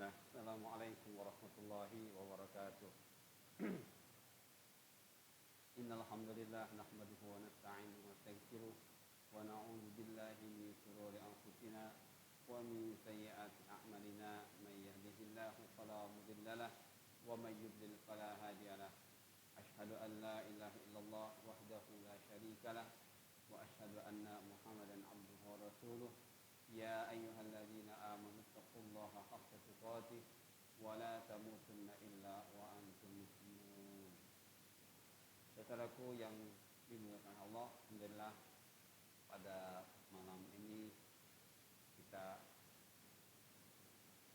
Bismillah. Assalamualaikum warahmatullahi wabarakatuh. Innal hamdalillah nahmaduhu wa nasta'inuhu wa nastaghfiruh wa na'udzu billahi min shururi anfusina wa min sayyiati a'malina. May yahdihillahu fala mudilla lahu wa may yudlil fala hadiya lahu. Asyhadu an la ilaha illallah wahdahu la syarika lahu wa asyhadu anna Muhammadan abduhu wa rasuluh. Ya ayyuhalladzina amanu taqullaha haqqa tuqatih wa la tamutunna illa wa antum muslimun. Saudaraku yang dimuliakan Allah, alhamdulillah pada malam ini kita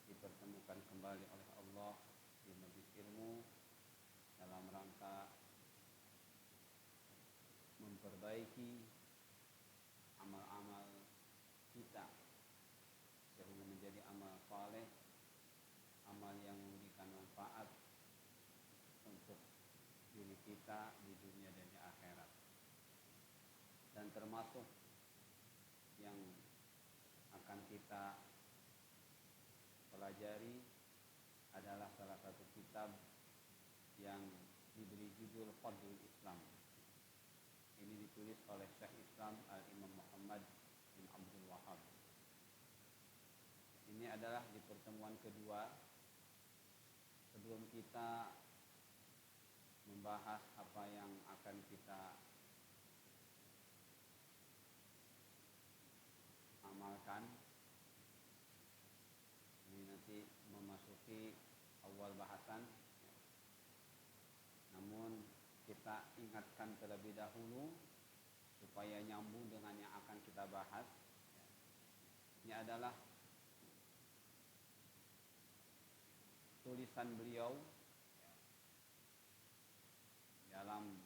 dipertemukan kembali oleh Allah di majelis ilmu dalam rangka memperbaiki amal-amal kita sehingga menjadi amal saleh, amal yang memberikan manfaat untuk diri kita di dunia dan di akhirat. Dan termasuk yang akan kita pelajari adalah salah satu kitab yang diberi judul Fadlul Islam. Ini ditulis oleh Syekh Islam Al-Imam Muhammad bin Abdul Wahhab. Ini adalah di pertemuan kedua sebelum kita membahas apa yang akan kita amalkan. Ini nanti memasuki awal bahasan. Namun kita ingatkan terlebih dahulu supaya nyambung dengan yang akan kita bahas. Ini adalah tulisan beliau dalam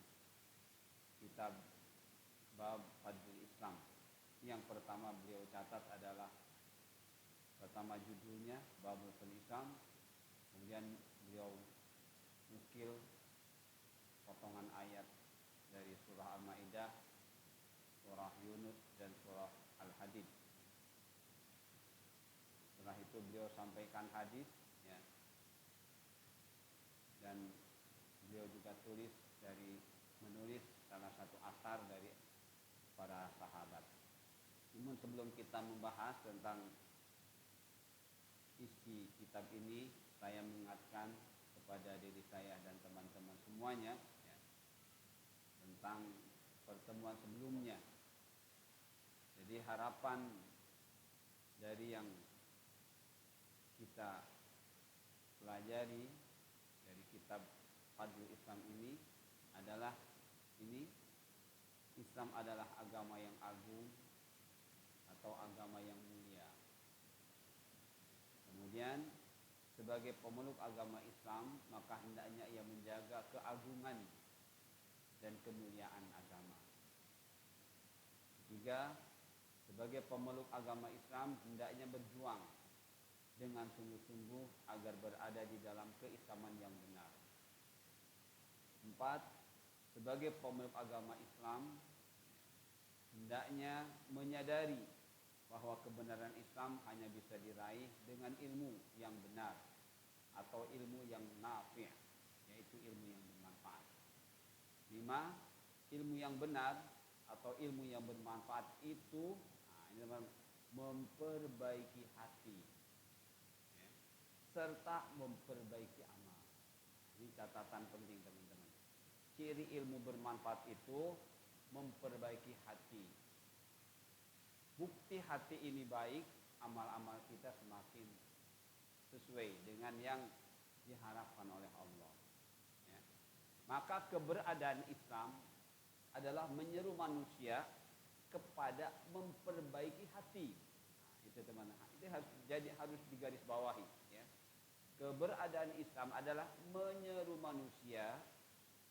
kitab Bab Fadlul Islam. Yang pertama beliau catat adalah pertama judulnya Babul Islam. Kemudian beliau nukil potongan ayat dari surah Al-Maidah, surah Yunus dan surah Al-Hadid. Setelah itu beliau sampaikan hadis, ya. Dan beliau juga menulis salah satu asar dari para sahabat. Namun sebelum kita membahas tentang isi kitab ini, saya mengingatkan kepada diri saya dan teman-teman semuanya, ya, tentang pertemuan sebelumnya. Jadi harapan dari yang kita pelajari dari kitab Fadlul Islam ini adalah Islam adalah agama yang agung atau agama yang mulia. Kemudian sebagai pemeluk agama Islam, maka hendaknya ia menjaga keagungan dan kemuliaan agama. Ketiga, sebagai pemeluk agama Islam hendaknya berjuang dengan sungguh-sungguh agar berada di dalam keislaman yang benar. 4. Sebagai pemeluk agama Islam hendaknya menyadari bahwa kebenaran Islam hanya bisa diraih dengan ilmu yang benar atau ilmu yang nafi', yaitu ilmu yang bermanfaat. 5. Ilmu yang benar atau ilmu yang bermanfaat itu memperbaiki hati, ya, serta memperbaiki amal. Ini catatan penting teman-teman. Ciri ilmu bermanfaat itu memperbaiki hati. Bukti hati ini baik, amal-amal kita semakin sesuai dengan yang diharapkan oleh Allah. Ya. Maka keberadaan Islam adalah menyeru manusia kepada memperbaiki hati. Nah, itu teman-teman. Itu harus digarisbawahi. Ya. Keberadaan Islam adalah menyeru manusia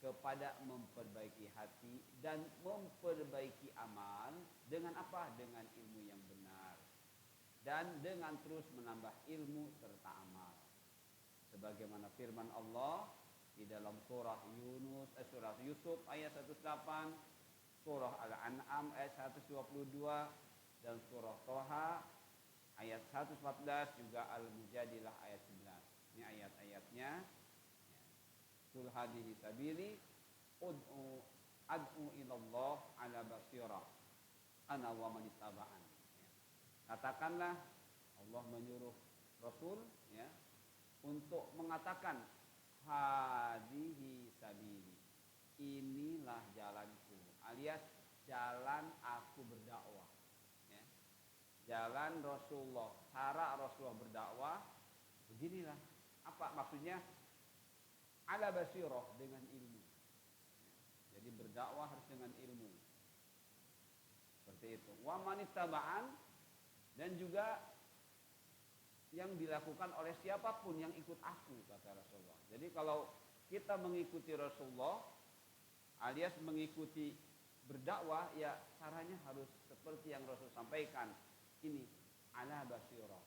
kepada memperbaiki hati dan memperbaiki amal dengan apa? Dengan ilmu yang benar dan dengan terus menambah ilmu serta amal. Sebagaimana firman Allah di dalam surah Yusuf ayat 108, surah Al-An'am ayat 122 dan surah Toha Ayat 114 juga Al-Mujadilah ayat 11. Ini ayat-ayatnya. Qul hadhihi sabili ad'u ilallah ala basirah ana wa man ittaba'an. Katakanlah Allah menyuruh Rasul ya untuk mengatakan hadhihi sabili. Inilah jalanku alias jalan aku berdakwah. Ya. Jalan Rasulullah, cara Rasulullah berdakwah beginilah. Apa maksudnya? Ala basirah dengan ilmu. Jadi berdakwah harus dengan ilmu. Seperti itu. Wa manittaba'an dan juga yang dilakukan oleh siapapun yang ikut aku kata Rasulullah. Jadi kalau kita mengikuti Rasulullah alias mengikuti berdakwah ya caranya harus seperti yang Rasul sampaikan. Ini ala basirah,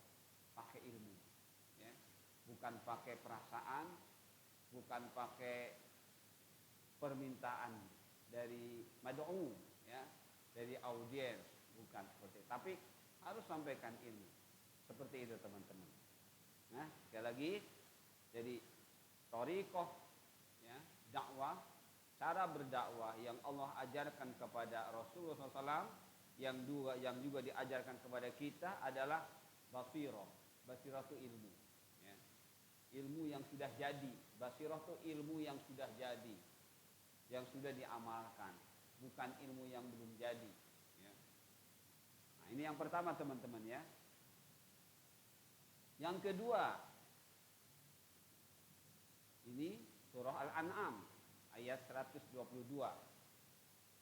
pakai ilmu. Ya. Bukan pakai perasaan, bukan pakai permintaan dari mad'u ya, dari audiens, bukan seperti itu. Tapi harus sampaikan ilmu. Seperti itu teman-teman. Nah, sekali lagi jadi thariqah ya, dakwah, cara berdakwah yang Allah ajarkan kepada Rasulullah SAW yang juga diajarkan kepada kita adalah basirah. Basirah itu ilmu. Ilmu yang sudah jadi. Basirah itu ilmu yang sudah jadi, yang sudah diamalkan, bukan ilmu yang belum jadi ya. Nah, ini yang pertama teman-teman ya. Yang kedua, ini surah Al-An'am ayat 122.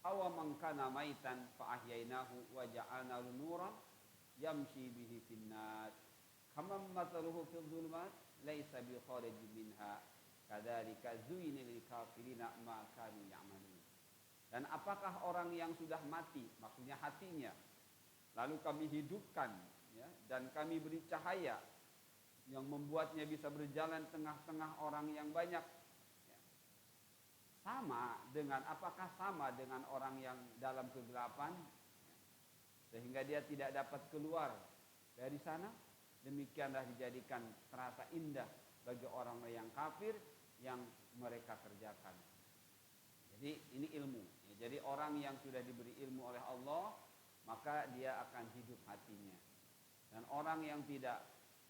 Awa man kana maitan fa ahyainahu wa ja'alna nuran yamshi bihi fin nas kama mathaluhu fil dhulumat laisa bi kharijin minha kadzalika zuyyina lil kafirina ma kanu ya'malun. Dan apakah orang yang sudah mati, maksudnya hatinya, lalu kami hidupkan ya, dan kami beri cahaya yang membuatnya bisa berjalan tengah-tengah orang yang banyak ya. Apakah sama dengan orang yang dalam kegelapan ya, sehingga dia tidak dapat keluar dari sana? Demikianlah dijadikan terasa indah bagi orang yang kafir yang mereka kerjakan. Jadi ini ilmu. Ya, jadi orang yang sudah diberi ilmu oleh Allah, maka dia akan hidup hatinya. Dan orang yang tidak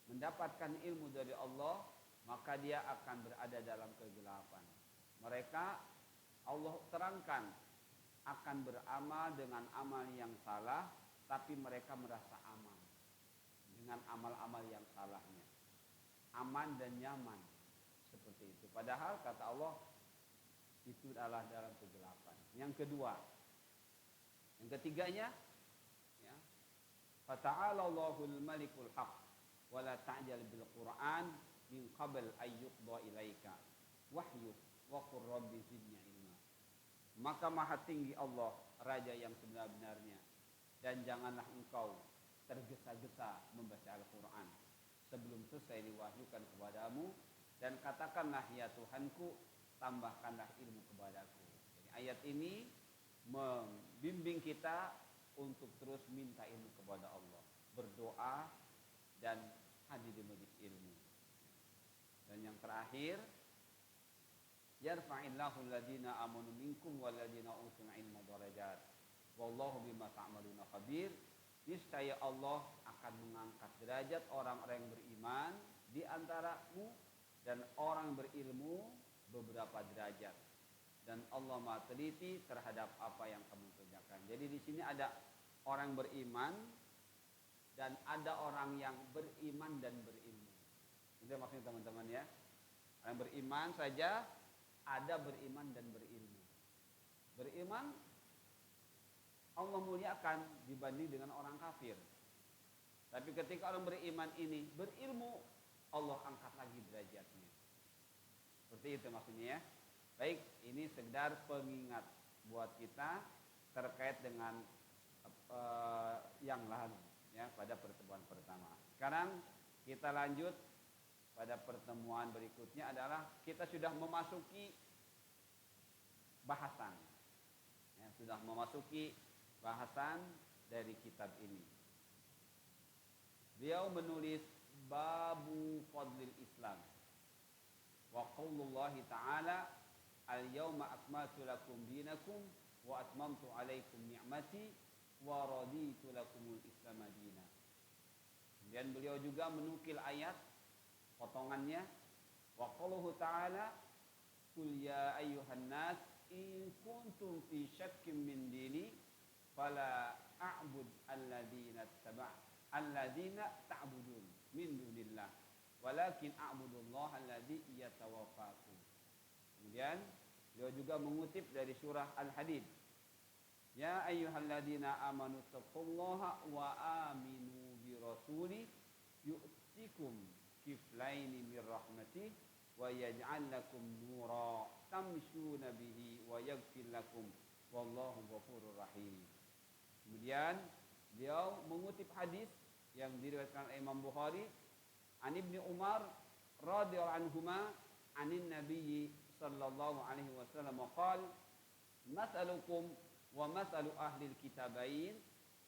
mendapatkan ilmu dari Allah, maka dia akan berada dalam kegelapan. Mereka Allah terangkan akan beramal dengan amal yang salah, tapi mereka merasa aman dengan amal-amal yang salahnya. Aman dan nyaman seperti itu. Padahal kata Allah itu adalah dalam kegelapan. Yang kedua, yang ketiganya, ya, fata'ala Allahul Malikul Haq, wala ta'jal bil Qur'an min qabl ayyuqda ilaika wahyu wa qur rabbi zidni ilma. Maka maha tinggi Allah, Raja yang sebenar-benarnya, dan janganlah engkau tergesa-gesa membaca Al-Quran sebelum selesai diwahyukan kepadamu, dan katakanlah ya Tuhanku, tambahkanlah ilmu kepadaku. Jadi ayat ini membimbing kita untuk terus minta ilmu kepada Allah, berdoa dan hadir di majelis ilmu. Dan yang terakhir, yarfa'illahu alladhina amanu minkum walladhina utul ilma darajat wallahu bima ta'maluna khabir. Niscaya Allah akan mengangkat derajat orang-orang yang beriman di antaramu dan orang berilmu beberapa derajat. Dan Allah Maha teliti terhadap apa yang kamu kerjakan. Jadi di sini ada orang beriman dan ada orang yang beriman dan berilmu. Itu maksudnya teman-teman ya. Orang beriman saja, ada beriman dan berilmu. Beriman Allah muliakan dibanding dengan orang kafir. Tapi ketika orang beriman ini berilmu, Allah angkat lagi derajatnya. Seperti itu maksudnya ya. Baik, ini sekedar pengingat buat kita terkait dengan yang lalu ya pada pertemuan pertama. Sekarang kita lanjut pada pertemuan berikutnya adalah kita sudah memasuki bahasan. Ya, sudah memasuki bahasan dari kitab ini. beliau menulis babu fadlil Islam. Wa qaulullahi ta'ala al-yawma akmaltu lakum dinakum wa atmamtu alaikum ni'mati wa raditu lakumul Islam madina. Kemudian beliau juga menukil ayat potongannya wa qauluhu ta'ala qul ya ayyuhan nas in kuntum fi syakkin min dini fala a'bud alladzina ta'budun min dunillah walakin a'budullaha alladzi yatawaffakum. Kemudian beliau juga mengutip dari surah Al-Hadid, ya ayyuhalladzina amanu taqullaha wa aminu bi rasuli yu'tikum kiflaini min rahmatih wa yaj'al lakum nura tamshuna bihi wa yaghfir lakum wallahu ghafurur rahim. Kemudian beliau mengutip hadis yang diriwayatkan oleh Imam Bukhari an Ibnu Umar radhiyallahu anhuma anin nabiyyi sallallahu alaihi wasallam qala mas'alukum wa mas'alu ahli kitabain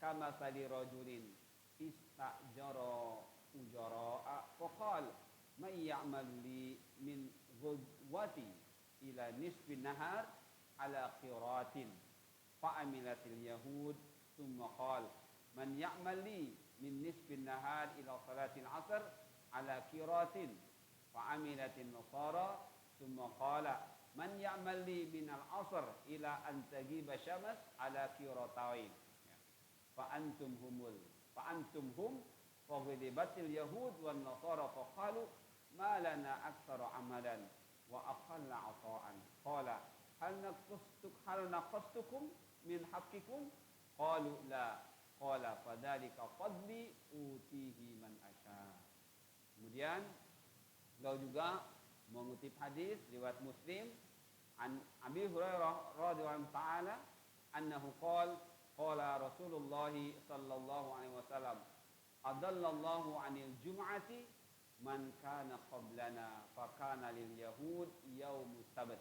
kama sali rajulin istajara ujara faqala may ya'mal li min ghadwati ila nisfi nahar ala qiratin fa'amilatil yahud thumma qala man ya'mal li min nisfi nahar ila salatil asr ala qiratin fa'amilatin nasara thumma qala man ya'mal li min al-asr ila an tagiba syams ala qiratain fa antum hum faghdibatil yahud wan nasara faqalu ma lana aktsara amalan wa aqalla ata'an qala hal naqastukum min haqqikum qalu la qala fadzalika fadli utihi man asya. Kemudian beliau juga mengutip hadis riwayat Muslim an Abi Hurairah radhiyallahu ta'ala annahu qala Rasulullah sallallahu alaihi wasallam adallallahu 'anil jum'ati man kana qablana fa kana lil yahud yaumus sabt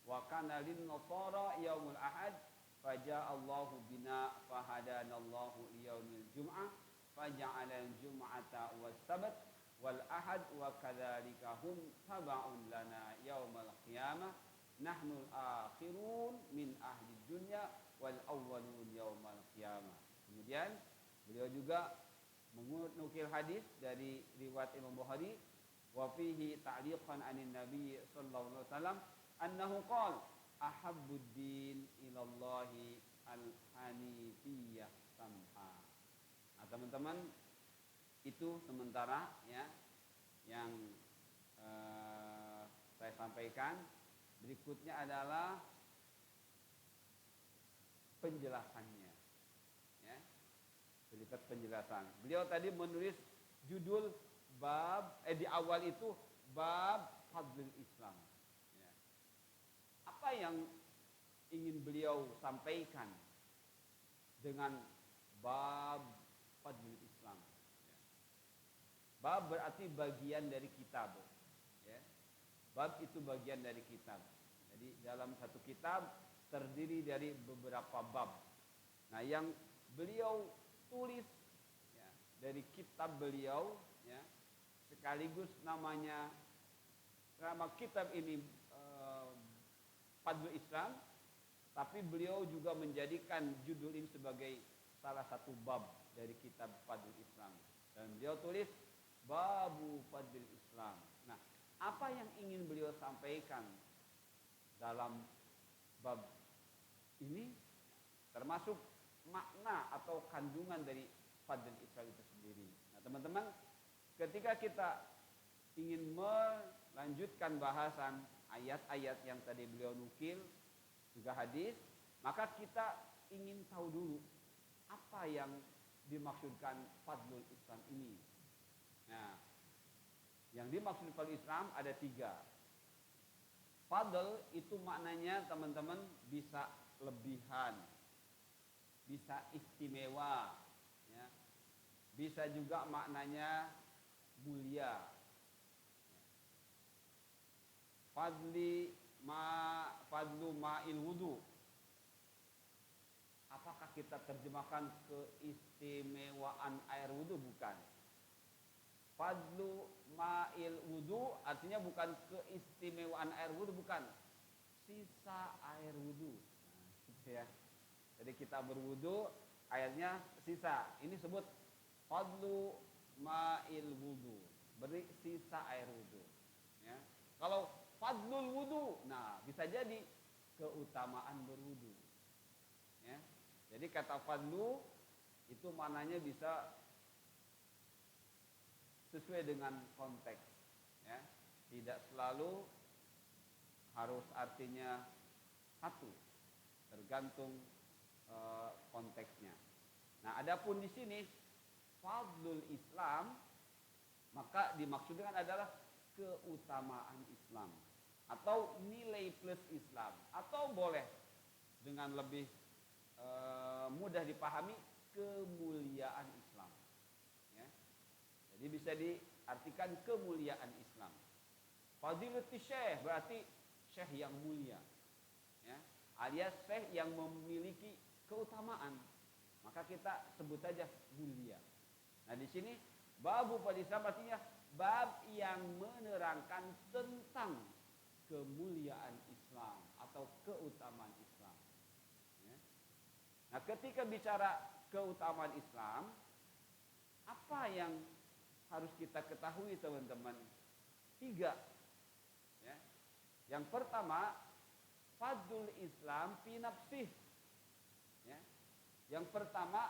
wa kana lin nasara yaumul ahad faja'a Allahu bina fahadana Allahu liyaumil jum'ah faja'ala al jum'ata was sabt wal ahad wa kadzalika hum tab'un lana yaumal qiyamah nahnu al akhirun min ahli dunya wal awwalun yaumal qiyamah. Kemudian beliau juga menukil hadis dari riwayat Imam Bukhari wa fihi ta'liqan anin nabi sallallahu alaihi wasallam annahu qala ahabbud din ilallahi al-hanifiyyah samha. Nah, teman-teman, itu sementara ya yang saya sampaikan. Berikutnya adalah penjelasannya ya. Berikut penjelasan. Beliau tadi menulis judul bab di awal itu bab fadlul Islam ya. Apa yang ingin beliau sampaikan dengan bab fadlul Islam ya. Bab berarti bagian dari kitab ya. Bab itu bagian dari kitab. Jadi dalam satu kitab terdiri dari beberapa bab. Nah, yang beliau tulis ya, dari kitab beliau ya, sekaligus nama kitab ini Fadlul Islam, tapi beliau juga menjadikan judul ini sebagai salah satu bab dari kitab Fadlul Islam. Dan beliau tulis Babu Fadlul Islam. Nah, apa yang ingin beliau sampaikan dalam bab ini, termasuk makna atau kandungan dari Fadlul Islam itu sendiri. Nah, teman-teman, ketika kita ingin melanjutkan bahasan ayat-ayat yang tadi beliau nukil, juga hadis, maka kita ingin tahu dulu apa yang dimaksudkan Fadlul Islam ini. Nah, yang dimaksud Fadlul Islam ada 3. Fadl itu maknanya teman-teman bisa lebihan, bisa istimewa, ya. Bisa juga maknanya mulia. Fadlu ma'il wudu. Apakah kita terjemahkan keistimewaan air wudu? Bukan. Fadlu ma'il wudu artinya bukan keistimewaan air wudu, bukan. Sisa air wudu. Nah, gitu ya. Jadi kita berwudu, airnya sisa. Ini sebut fadlu ma'il wudu. Beri sisa air wudu. Ya. Kalau fadlul wudu, nah bisa jadi keutamaan berwudu. Ya. Jadi kata fadlu itu maknanya bisa sesuai dengan konteks, ya. Tidak selalu harus artinya satu, tergantung konteksnya. Nah, adapun di sini fadlul Islam maka dimaksudkan adalah keutamaan Islam atau nilai plus Islam, atau boleh dengan lebih mudah dipahami kemuliaan Islam. Jadi bisa diartikan kemuliaan Islam. Fadilatul syekh berarti syekh yang mulia, ya, alias syekh yang memiliki keutamaan. Maka kita sebut saja mulia. Nah di sini babu pada Islam artinya bab yang menerangkan tentang kemuliaan Islam atau keutamaan Islam. Ya. Nah ketika bicara keutamaan Islam, apa yang harus kita ketahui teman-teman? 3. Ya. Yang pertama, fadlul Islam fi nafsih. Ya. Yang pertama,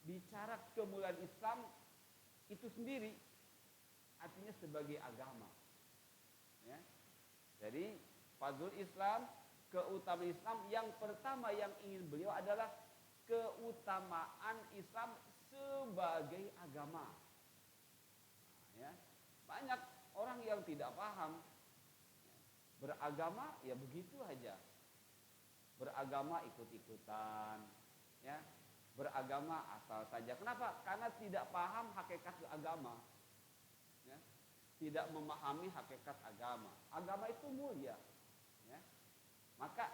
bicara kemuliaan Islam itu sendiri, artinya sebagai agama. Ya. Jadi fadlul Islam, keutamaan Islam, yang pertama yang ingin beliau adalah keutamaan Islam sebagai agama. Ya, banyak orang yang tidak paham, beragama ya begitu aja, beragama ikut-ikutan, ya, beragama asal saja. Kenapa? Karena tidak paham hakikat agama, ya, tidak memahami hakikat agama. Agama itu mulia, ya. Maka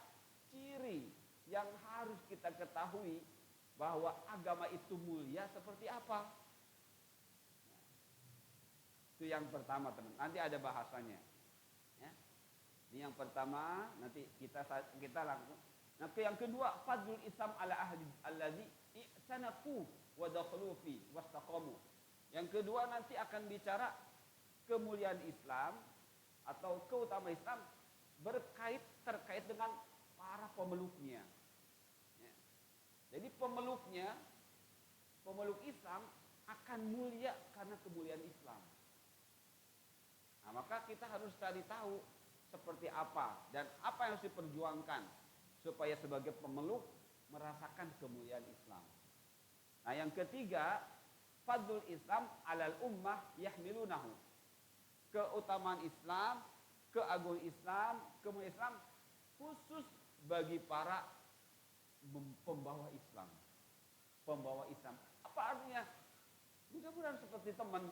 ciri yang harus kita ketahui bahwa agama itu mulia seperti apa? Itu yang pertama, teman. Nanti ada bahasanya. Ya. Ini yang pertama, nanti kita langsung. Nah, yang kedua, fadlul Islam ala ahli allazi i'tanaku wa dakhalu fi wastaqamu. Yang kedua nanti akan bicara kemuliaan Islam atau keutamaan Islam terkait dengan para pemeluknya. Ya. Jadi pemeluk Islam akan mulia karena kemuliaan Islam. Nah, maka kita harus cari tahu seperti apa dan apa yang harus diperjuangkan supaya sebagai pemeluk merasakan kemuliaan Islam. Nah, yang ketiga, fadlul Islam alal ummah yahmilunahu. Keutamaan Islam, keagungan Islam, kemuliaan Islam khusus bagi para pembawa Islam. Pembawa Islam. Apa artinya? Mudah-mudahan seperti teman,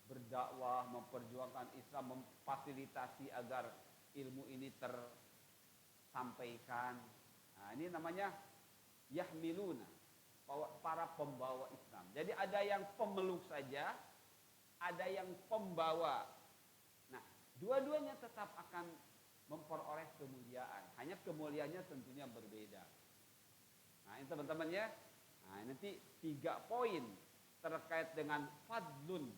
berdakwah, memperjuangkan Islam, memfasilitasi agar ilmu ini tersampaikan. Nah, ini namanya yahmiluna, para pembawa Islam. Jadi ada yang pemeluk saja, ada yang pembawa. Nah, dua-duanya tetap akan memperoleh kemuliaan. Hanya kemuliaannya tentunya berbeda. Nah, ini teman-teman ya. Nah, nanti 3 poin terkait dengan fadlun,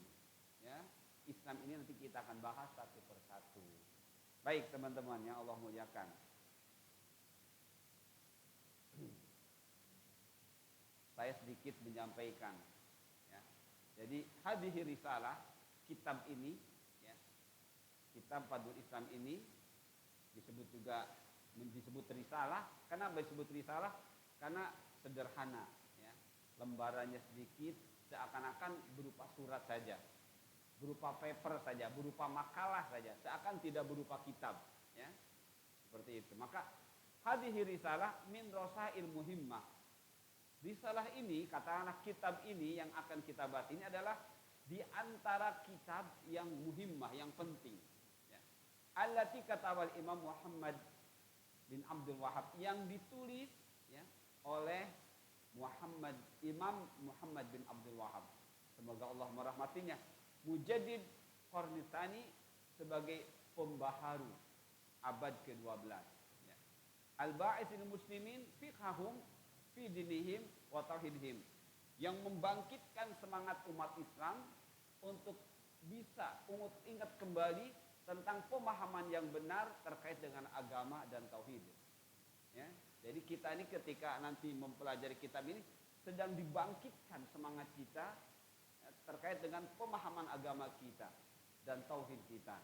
ya, Islam ini nanti kita akan bahas satu persatu. Baik teman-teman yang Allah muliakan. Saya sedikit menyampaikan, ya. Jadi hadhihi risalah, kitab ini, ya, kitab Fadlul Islam ini disebut risalah. Kenapa disebut risalah? Karena sederhana, ya. Lembarannya sedikit, seakan-akan berupa surat saja, berupa paper saja, berupa makalah saja, seakan tidak berupa kitab, ya. Seperti itu. Maka hadhihi risalah min rasail muhimmah. Risalah ini, katakanlah kitab ini yang akan kita bahas ini adalah di antara kitab yang muhimmah, yang penting, ya. Allati katawal Imam Muhammad bin Abdul Wahhab, yang ditulis, ya, oleh Imam Muhammad bin Abdul Wahhab. semoga Allah merahmatinya, Mujaddid Qarnitani sebagai pembaharu abad ke-12. Ya. Al-Ba'itsil Muslimin fiqhahum fi dinihim wa tauhidihim, yang membangkitkan semangat umat Islam untuk bisa ingat kembali tentang pemahaman yang benar terkait dengan agama dan tauhid. Ya. Jadi kita ini ketika nanti mempelajari kitab ini sedang dibangkitkan semangat kita terkait dengan pemahaman agama kita dan tauhid kita.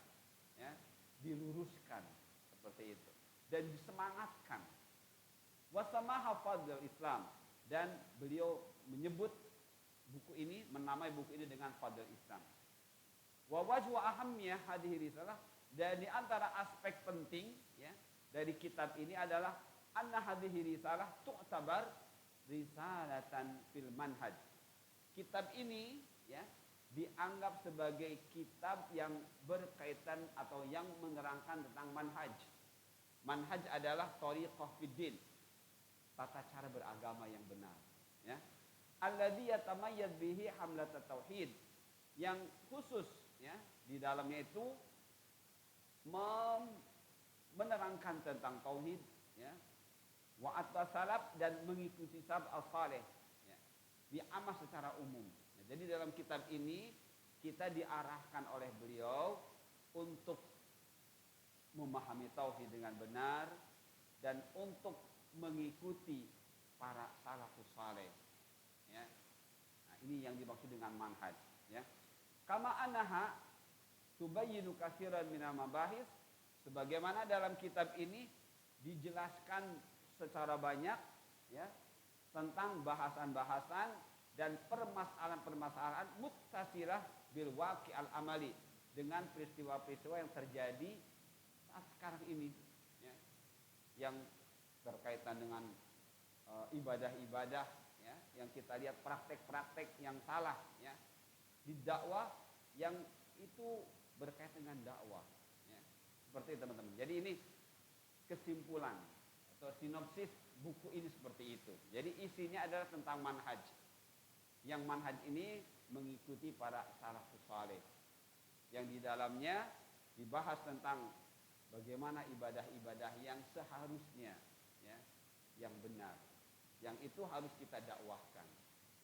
Ya. Diluruskan seperti itu dan disemangatkan. Wasamaha fadl Islam, dan beliau menyebut buku ini, menamai buku ini dengan Fadl Islam. Wa wajhu ahammiyah hadhihi risalah, dan di antara aspek penting ya dari kitab ini adalah anna hadhihi risalah tu'tabar risalatan fil manhaj. Kitab ini ya dianggap sebagai kitab yang berkaitan atau yang menerangkan tentang manhaj. Manhaj adalah thariqah fiddin, tata cara beragama yang benar, ya. Alladzi yatamayyaz bihi hamlat tauhid, yang khusus ya di dalamnya itu menerangkan tentang tauhid, ya. Wa at-salaf, dan mengikuti salaf as-salih, ya. Diamas secara umum. Ya, jadi dalam kitab ini kita diarahkan oleh beliau untuk memahami tauhid dengan benar dan untuk mengikuti para salafus saleh. Ya. Nah, ini yang dimaksud dengan manhaj, ya. Kama anaha tubayyinu katsiran minal mabahis, sebagaimana dalam kitab ini dijelaskan secara banyak ya tentang bahasan-bahasan dan permasalahan-permasalahan muttasilah bil waqi'al amali, dengan peristiwa-peristiwa yang terjadi saat sekarang ini, ya, yang berkaitan dengan ibadah-ibadah ya, yang kita lihat praktek-praktek yang salah ya di dakwah, yang itu berkaitan dengan dakwah ya. Seperti teman-teman. Jadi ini kesimpulan atau sinopsis buku ini seperti itu. Jadi isinya adalah tentang manhaj. Yang manhaj ini mengikuti para salafus saleh, yang di dalamnya dibahas tentang bagaimana ibadah-ibadah yang seharusnya ya, yang benar, yang itu harus kita dakwahkan.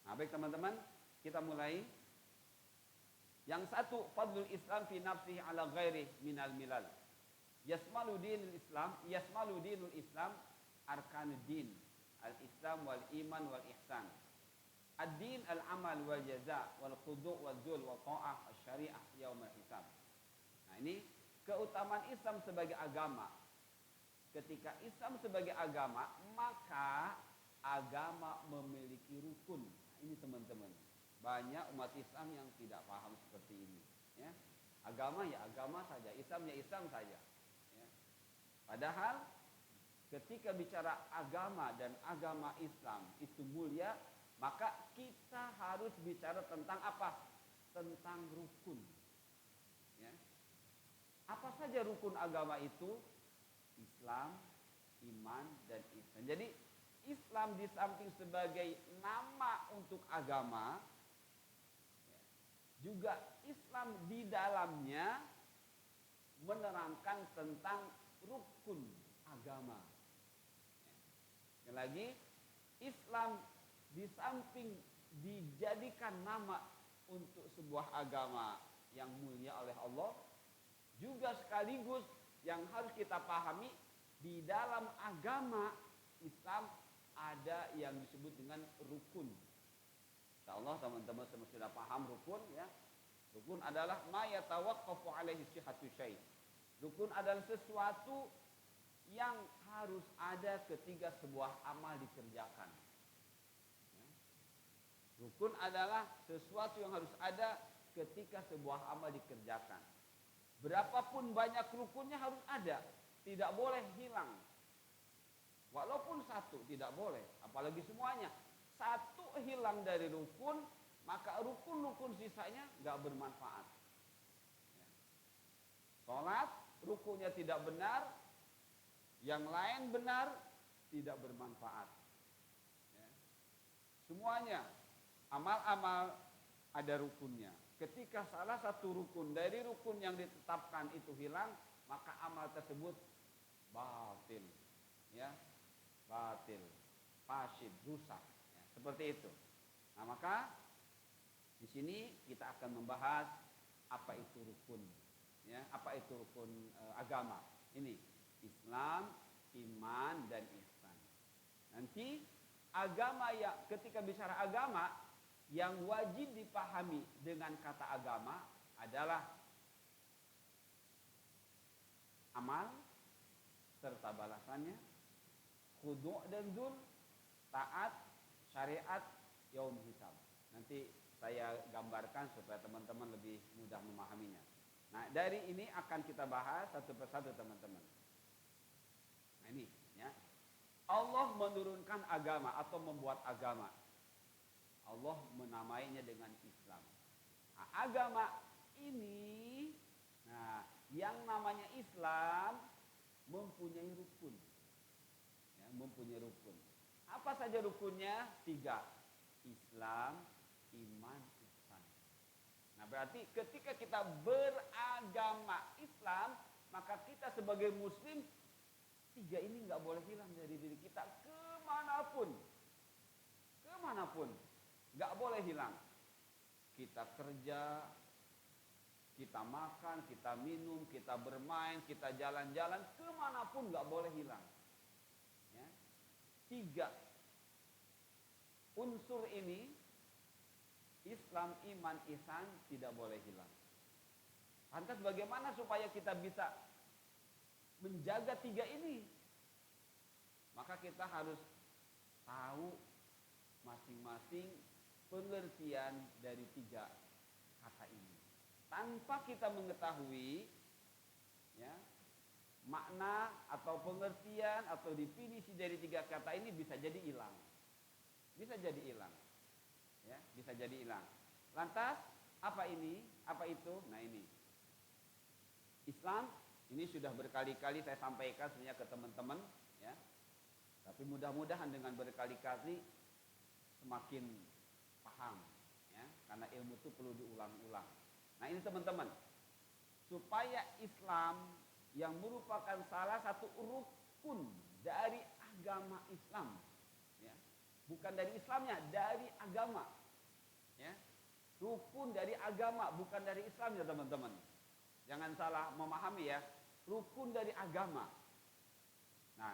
Nah, baik teman-teman, kita mulai. Yang satu, fadlul Islam fi nafsihi ala ghairi minal milal. Yasmalu dinul Islam arkanuddin, al-Islam wal iman wal ihsan. Ad-din al-amal wal jaza wal khudu' wal zul wal ta'ah asy-syari'ah yaumul hisab. Nah, ini keutamaan Islam sebagai agama. Ketika Islam sebagai agama, maka agama memiliki rukun. Nah, ini teman-teman, banyak umat Islam yang tidak paham seperti ini. Ya. Agama ya agama saja, Islam ya Islam saja. Ya. Padahal ketika bicara agama dan agama Islam itu mulia, maka kita harus bicara tentang apa? Tentang rukun. Ya. Apa saja rukun agama itu? Islam, iman, dan ihsan. Jadi Islam di samping sebagai nama untuk agama, juga Islam di dalamnya menerangkan tentang rukun agama. Sekali lagi, Islam di samping dijadikan nama untuk sebuah agama yang mulia oleh Allah, juga sekaligus yang harus kita pahami, di dalam agama Islam ada yang disebut dengan rukun. Insyaallah teman-teman semua sudah paham rukun ya. Rukun adalah ma yatawaqqafu alaihi sihhatu syai'. Rukun adalah sesuatu yang harus ada ketika sebuah amal dikerjakan. Ya. Rukun adalah sesuatu yang harus ada ketika sebuah amal dikerjakan. Berapapun banyak rukunnya harus ada, tidak boleh hilang. Walaupun satu tidak boleh, apalagi semuanya. Satu hilang dari rukun, maka rukun-rukun sisanya nggak bermanfaat. Ya. Sholat, rukunnya tidak benar, yang lain benar, tidak bermanfaat. Ya. Semuanya, amal-amal ada rukunnya. Ketika salah satu rukun dari rukun yang ditetapkan itu hilang, maka amal tersebut batil, ya, batil, fasid, rusak, ya, seperti itu. Nah, maka di sini kita akan membahas apa itu rukun, ya, apa itu rukun agama. Ini Islam, iman, dan ihsan. Nanti agama ya, ketika bicara agama yang wajib dipahami dengan kata agama adalah amal serta balasannya, khudu' dan dzul, taat, syariat, yaum hisab. Nanti saya gambarkan supaya teman-teman lebih mudah memahaminya. Nah, dari ini akan kita bahas satu persatu teman-teman. Nah, ini ya. Allah menurunkan agama atau membuat agama. Allah menamainya dengan Islam. Nah, agama ini, nah, yang namanya Islam mempunyai rukun, ya, mempunyai rukun. Apa saja rukunnya? 3. Islam, iman, ihsan. Nah, berarti ketika kita beragama Islam, maka kita sebagai muslim 3 ini nggak boleh hilang dari diri kita kemanapun, kemanapun, nggak boleh hilang. Kita kerja, kita makan, kita minum, kita bermain, kita jalan-jalan, kemanapun nggak boleh hilang. Ya. 3 unsur ini, Islam, iman, ihsan, tidak boleh hilang. Lantas bagaimana supaya kita bisa menjaga 3 ini? Maka kita harus tahu masing-masing pengertian dari 3 kata ini. Tanpa kita mengetahui, ya, makna atau pengertian atau definisi dari 3 kata ini bisa jadi hilang. Bisa jadi hilang. Ya, bisa jadi hilang. Lantas apa ini? Apa itu? Nah, ini Islam. Ini sudah berkali-kali saya sampaikan sebenarnya ke teman-teman, ya. Tapi mudah-mudahan dengan berkali-kali semakin paham, ya. Karena ilmu itu perlu diulang-ulang. Nah, ini teman-teman, supaya Islam yang merupakan salah satu rukun dari agama Islam, ya. Bukan dari Islamnya, dari agama, ya. Rukun dari agama, bukan dari Islam, ya teman-teman. Jangan salah memahami, ya. Rukun dari agama. Nah,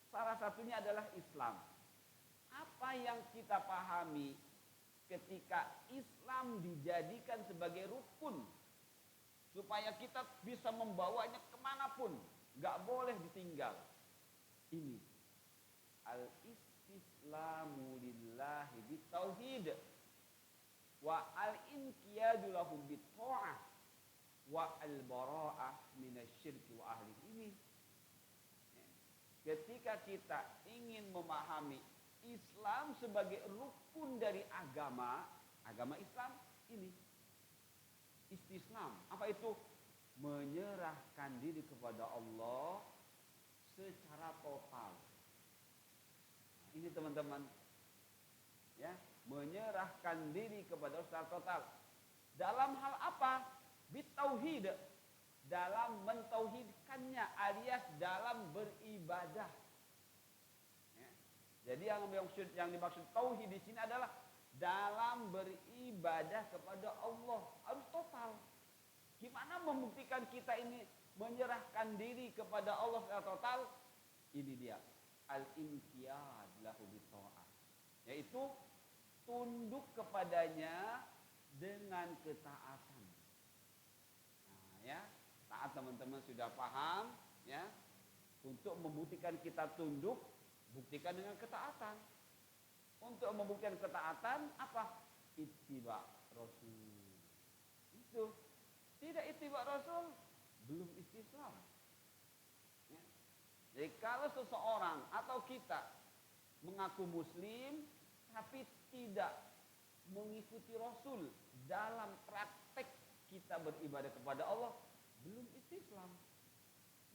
salah satunya adalah Islam. Apa yang kita pahami ketika Islam dijadikan sebagai rukun, supaya kita bisa membawanya kemanapun, gak boleh ditinggal. Ini al-istislamu lillahi bitauhid wa al-inqiyadu lahu bitta'ah wa al-bara'ah minasyirki wa ahli. Ini ketika kita ingin memahami Islam sebagai rukun dari agama, agama Islam ini istislam. Apa itu? Menyerahkan diri kepada Allah secara total. Ini teman-teman, ya, menyerahkan diri kepada Allah secara total. Dalam hal apa? Bitauhid, dalam mentauhidkannya, alias dalam beribadah. Ya. Jadi yang dimaksud tauhid di sini adalah dalam beribadah kepada Allah harus total. Gimana membuktikan kita ini menyerahkan diri kepada Allah secara total? Ini dia, al-inqiyad lahu bitta'ah, yaitu tunduk kepadanya dengan ketaatan. Nah, ya, taat teman-teman sudah paham, ya. Untuk membuktikan kita tunduk, buktikan dengan ketaatan. Untuk membuktikan ketaatan apa? Ittiba Rasul. Itu. Tidak ittiba Rasul, belum istislam. Ya. Jadi kalau seseorang atau kita mengaku muslim tapi tidak mengikuti Rasul dalam praktek kita beribadah kepada Allah, belum istislam.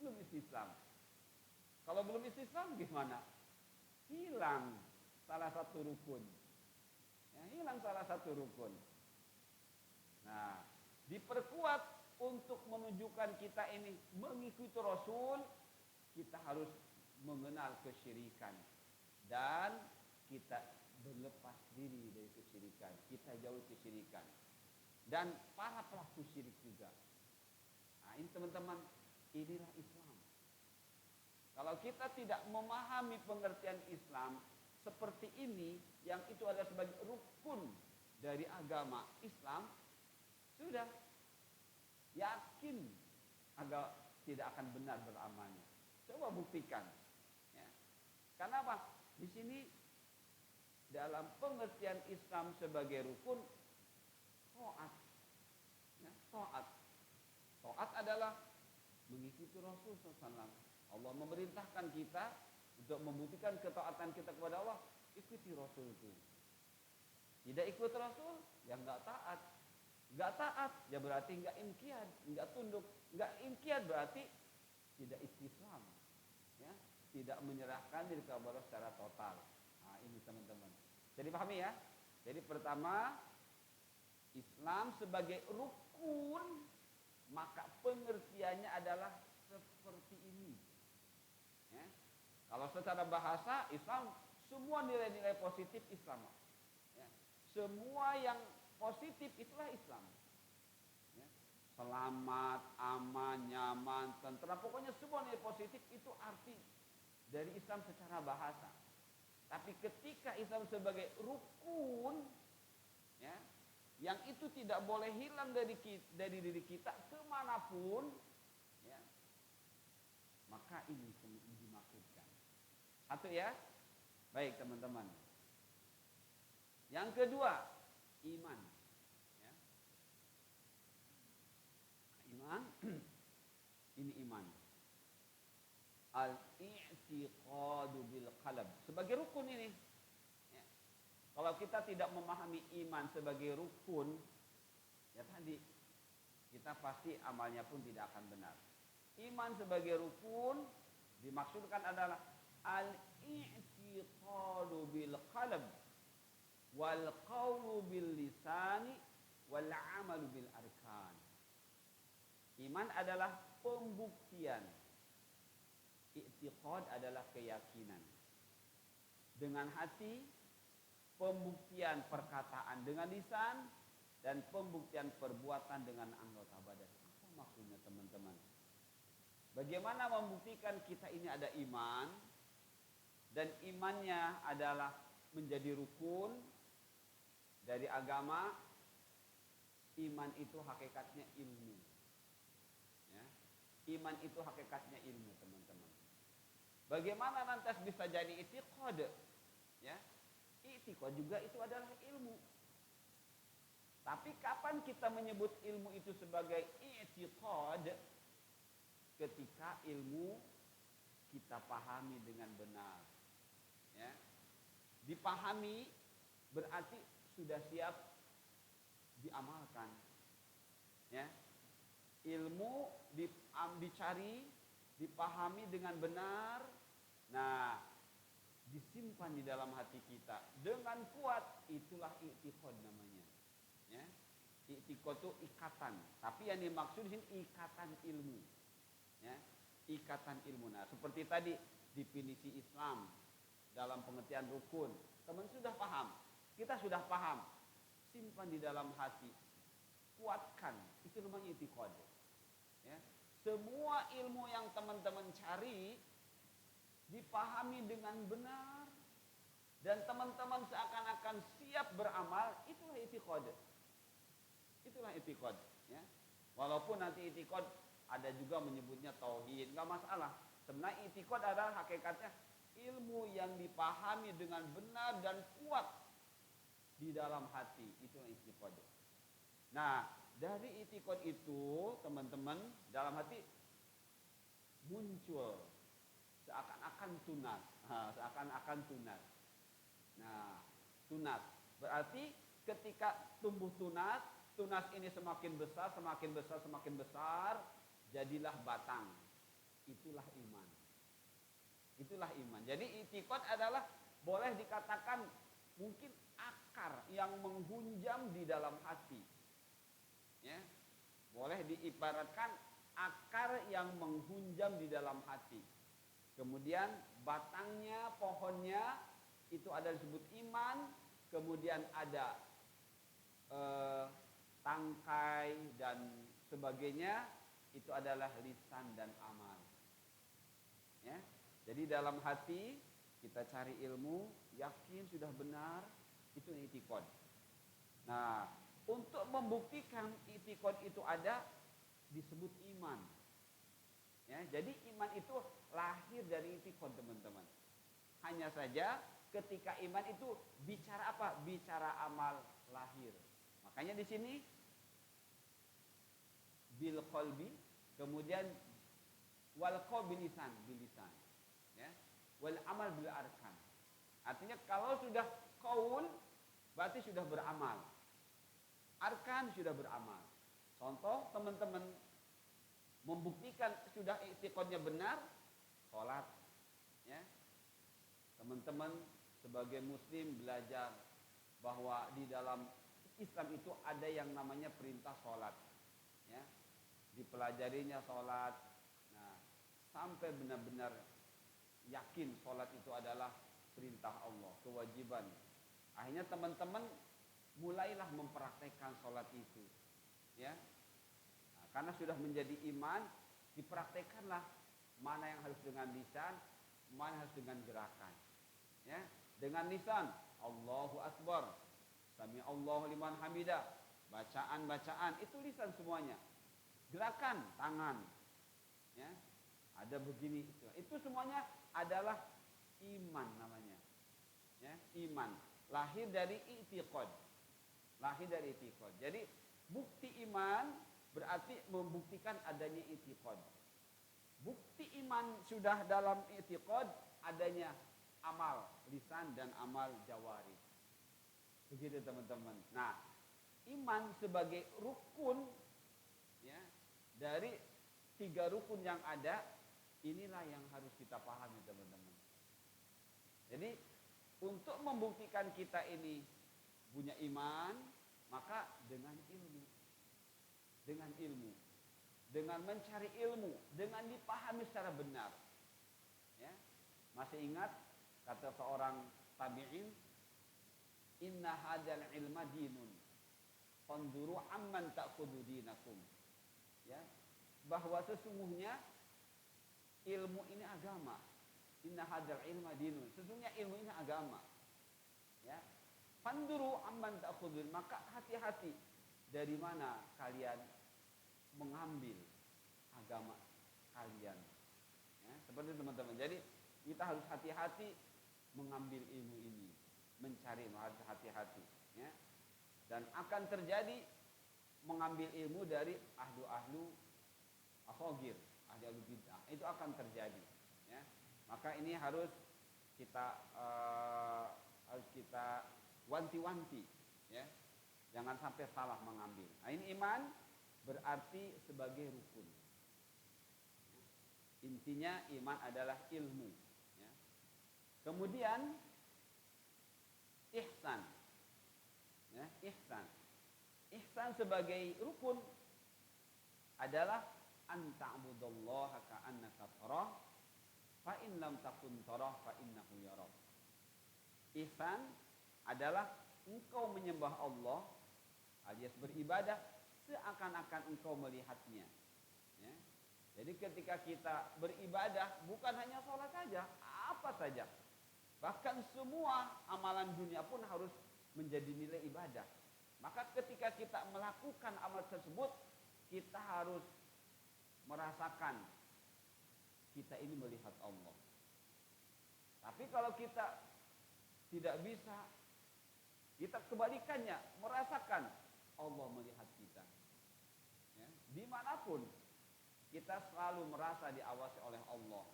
Belum istislam. Kalau belum istislam gimana? Hilang salah satu rukun. Ya, hilang salah satu rukun. Nah, diperkuat untuk menunjukkan kita ini mengikuti Rasul, kita harus mengenal kesyirikan dan kita berlepas diri dari kesyirikan. Kita jauhi kesyirikan dan para pelaku syirik juga. Nah, ini teman-teman, inilah Islam. Kalau kita tidak memahami pengertian Islam seperti ini, yang itu adalah sebagai rukun dari agama Islam, sudah yakin agak tidak akan benar beramalnya. Coba buktikan. Ya. Karena apa? Di sini dalam pengertian Islam sebagai rukun, taat. Ya, taat. Taat adalah mengikuti Rasul SAW. Allah memerintahkan kita untuk membuktikan ketaatan kita kepada Allah, ikuti Rasul itu. Tidak ikut Rasul, ya nggak taat. Nggak taat, ya berarti nggak inqiyad, nggak tunduk. Nggak inqiyad berarti tidak istislam, ya, tidak menyerahkan diri kepada Allah secara total. Nah, ini teman-teman. Jadi pahami ya. Jadi pertama, Islam sebagai rukun, maka pengertiannya adalah seperti ini. Ya. Kalau secara bahasa Islam, semua nilai-nilai positif Islam. Ya. Semua yang positif itulah Islam. Ya. Selamat, aman, nyaman, tentram, pokoknya semua nilai positif itu arti dari Islam secara bahasa. Tapi ketika Islam sebagai rukun, ya, yang itu tidak boleh hilang dari diri kita kemanapun, ya, maka ini dimaksudkan. Satu ya, baik teman-teman. Yang kedua, iman. Ya. Iman, ini iman. Al-i'tiqadu bil qalb. Sebagai rukun ini. Ya. Kalau kita tidak memahami iman sebagai rukun, ya tadi, kita pasti amalnya pun tidak akan benar. Iman sebagai rukun dimaksudkan adalah al-i'tiqadu bil qalb wal qawlu bil lisani wal amalu bil arkan. Iman adalah pembuktian. I'tiqad adalah keyakinan. Dengan hati, pembuktian perkataan dengan lisan, dan pembuktian perbuatan dengan anggota badan. Apa maksudnya teman-teman? Bagaimana membuktikan kita ini ada iman, dan imannya adalah menjadi rukun dari agama. Iman itu hakikatnya ilmu. Ya. Iman itu hakikatnya ilmu, teman-teman. Bagaimana lantas bisa jadi i'tiqad? Ya. I'tiqad juga itu adalah ilmu. Tapi kapan kita menyebut ilmu itu sebagai i'tiqad? Ketika ilmu kita pahami dengan benar. Ya. Dipahami berarti sudah siap diamalkan. Ya. Ilmu dicari, dipahami dengan benar. Nah, disimpan di dalam hati kita dengan kuat, itulah i'tiqad namanya. Ya. I'tiqad itu ikatan, tapi yang dimaksud di sini ikatan ilmu. Ya, ikatan ilmu. Nah, seperti tadi definisi Islam dalam pengertian rukun, teman sudah paham, kita sudah paham, simpan di dalam hati, kuatkan, itu namanya i'tiqad. Ya, semua ilmu yang teman-teman cari dipahami dengan benar dan teman-teman seakan-akan siap beramal, itulah i'tiqad. Itulah i'tiqad. Ya, walaupun nanti i'tiqad ada juga menyebutnya tauhid, nggak masalah. Sebenarnya i'tiqad adalah hakikatnya ilmu yang dipahami dengan benar dan kuat di dalam hati, itu i'tiqad. Nah, dari i'tiqad itu, teman-teman, dalam hati muncul seakan-akan tunas. Seakan-akan tunas. Nah, tunas berarti ketika tumbuh tunas, tunas ini semakin besar, semakin besar, semakin besar, jadilah batang. Itulah iman. Itulah iman. Jadi i'tiqad adalah boleh dikatakan mungkin akar yang menghunjam di dalam hati. Ya, boleh diibaratkan akar yang menghunjam di dalam hati. Kemudian batangnya, pohonnya itu ada disebut iman. Kemudian ada tangkai dan sebagainya, itu adalah lisan dan amal. Ya, jadi dalam hati kita cari ilmu, yakin sudah benar, itu i'tiqad. Nah, untuk membuktikan i'tiqad itu ada disebut iman. Ya, jadi iman itu lahir dari i'tiqad, teman-teman. Hanya saja ketika iman itu bicara apa? Bicara amal lahir. Makanya di sini bil qalbi, kemudian wal qaul bil lisan, ya. Wal amal bil arkan. Artinya kalau sudah qaul berarti sudah beramal. Arkan sudah beramal. Contoh, teman-teman membuktikan sudah i'tiqadnya benar, salat, ya. Teman-teman sebagai muslim belajar bahwa di dalam Islam itu ada yang namanya perintah salat, ya. Dipelajarinya salat. Nah, sampai benar-benar yakin salat itu adalah perintah Allah, kewajiban. Akhirnya teman-teman mulailah mempraktekkan salat itu, ya. Nah, karena sudah menjadi iman, dipraktekkanlah mana yang harus dengan lisan, mana yang harus dengan gerakan. Ya, dengan lisan Allahu Akbar, Sami Allahu liman hamidah, bacaan itu lisan semuanya. Gerakan tangan, ya, ada begini itu semuanya adalah iman namanya, ya, iman lahir dari i'tiqad, jadi bukti iman berarti membuktikan adanya i'tiqad. Bukti iman sudah dalam i'tiqad adanya amal lisan dan amal jawari. Begitu, teman-teman. Nah, iman sebagai rukun, ya, dari 3 rukun yang ada, inilah yang harus kita pahami, teman-teman. Jadi untuk membuktikan kita ini punya iman, maka dengan ilmu, dengan mencari ilmu, dengan dipahami secara benar. Ya, masih ingat kata seorang tabi'in, inna hadzal ilma dinun, fanduru amman ta'khudhu dinakum. Ya, bahwa sesungguhnya ilmu ini agama. Inna hadzal ilma dinun, sesungguhnya ilmu ini agama. Ya, fanduru amman ta'khudhu, maka hati-hati dari mana kalian mengambil agama kalian. Ya, seperti teman-teman. Jadi kita harus hati-hati mengambil ilmu ini, mencari, harus hati-hati, ya. Dan akan terjadi mengambil ilmu dari ahlu asogir, ahlu bid'ah, itu akan terjadi, ya. Maka ini harus kita wanti-wanti, ya. Jangan sampai salah mengambil. Nah, ini iman berarti sebagai rukun. Intinya iman adalah ilmu, ya. Kemudian ihsan, ya, ihsan sebagai rukun adalah anta'budallaha ka'annaka tarah fa in lam takun tarah fa innahu yarak. Ihsan adalah engkau menyembah Allah alias beribadah seakan-akan engkau melihatnya, ya. Jadi ketika kita beribadah bukan hanya sholat saja, apa saja, bahkan semua amalan dunia pun harus menjadi nilai ibadah. Maka ketika kita melakukan amal tersebut, kita harus merasakan kita ini melihat Allah. Tapi kalau kita tidak bisa, kita kebalikannya, merasakan Allah melihat kita, ya. Dimanapun kita selalu merasa diawasi oleh Allah,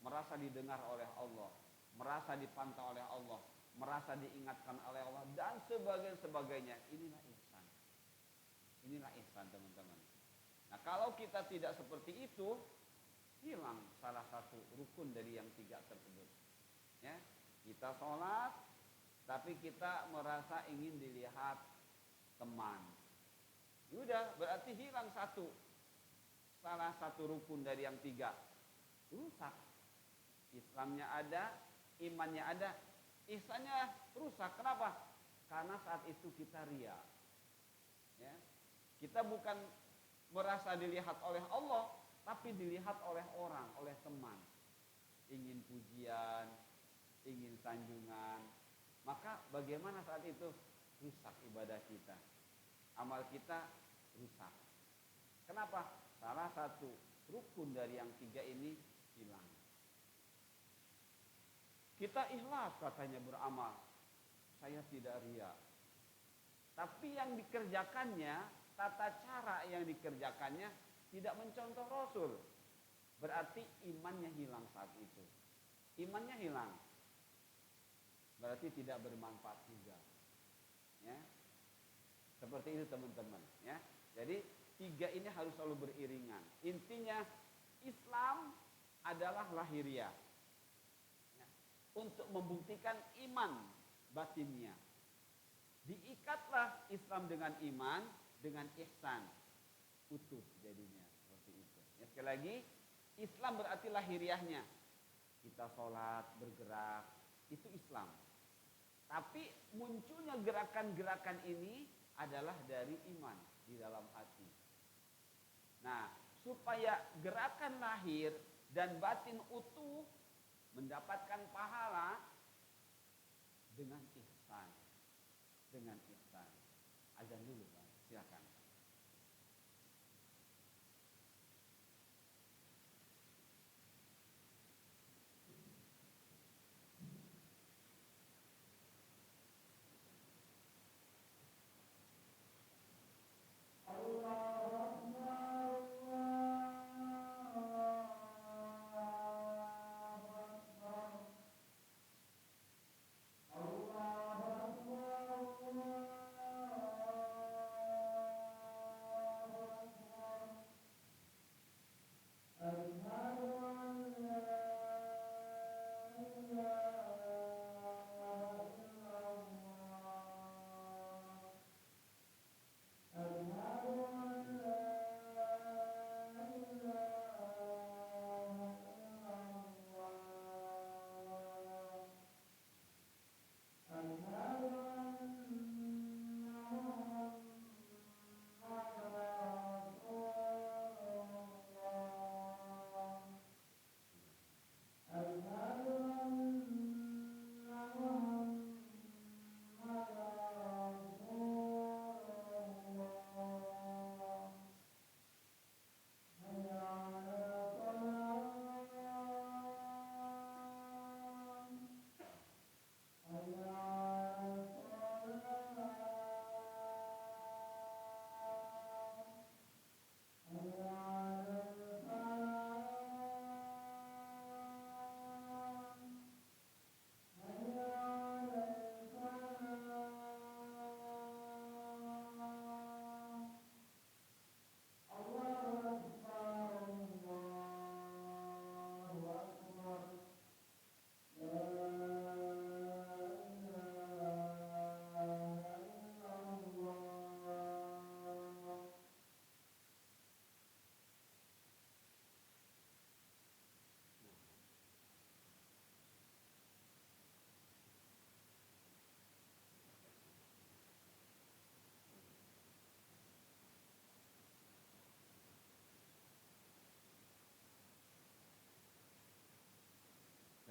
merasa didengar oleh Allah, merasa dipantau oleh Allah, merasa diingatkan oleh Allah, dan sebagainya. Inilah ihsan. Inilah ihsan, teman-teman. Nah, kalau kita tidak seperti itu, hilang salah satu rukun dari yang 3 tersebut. Ya, kita sholat, tapi kita merasa ingin dilihat teman, Udah, berarti hilang satu. Salah satu rukun dari yang 3. Rusak. Islamnya ada, imannya ada, ihsannya rusak. Kenapa? Karena saat itu kita ria. Ya. Kita bukan merasa dilihat oleh Allah, tapi dilihat oleh orang, oleh teman. Ingin pujian, ingin sanjungan. Maka bagaimana saat itu? Rusak ibadah kita. Amal kita rusak. Kenapa? Salah satu rukun dari yang 3 ini hilang. Kita ikhlas katanya beramal. Saya tidak ria. Tapi yang dikerjakannya, tata cara yang dikerjakannya tidak mencontoh Rasul. Berarti imannya hilang saat itu. Imannya hilang. Berarti tidak bermanfaat juga. Ya. Seperti itu teman-teman. Ya. Jadi 3 ini harus selalu beriringan. Intinya Islam adalah lahiriah. Ya. Untuk membuktikan iman batinnya. Diikatlah Islam dengan iman, dengan ihsan. Utuh jadinya. Seperti itu. Ya, sekali lagi, Islam berarti lahiriahnya. Kita sholat, bergerak, itu Islam. Tapi munculnya gerakan-gerakan ini adalah dari iman di dalam hati. Nah, supaya gerakan lahir dan batin utuh mendapatkan pahala dengan ihsan. Dengan ihsan. Azan dulu, Bang. Silakan.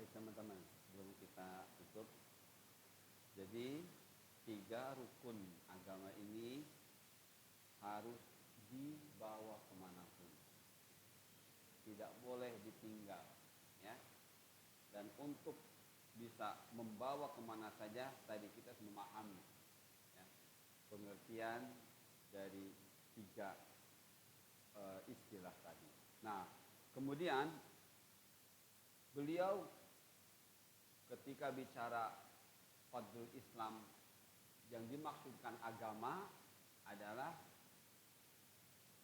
Baik teman-teman, sebelum kita tutup. Jadi 3 rukun agama ini harus dibawa kemanapun. Tidak boleh ditinggal. Ya. Dan untuk bisa membawa kemana saja, tadi kita harus memahami ya, pengertian dari 3 istilah tadi. Nah, kemudian beliau ketika bicara fadlul Islam, yang dimaksudkan agama adalah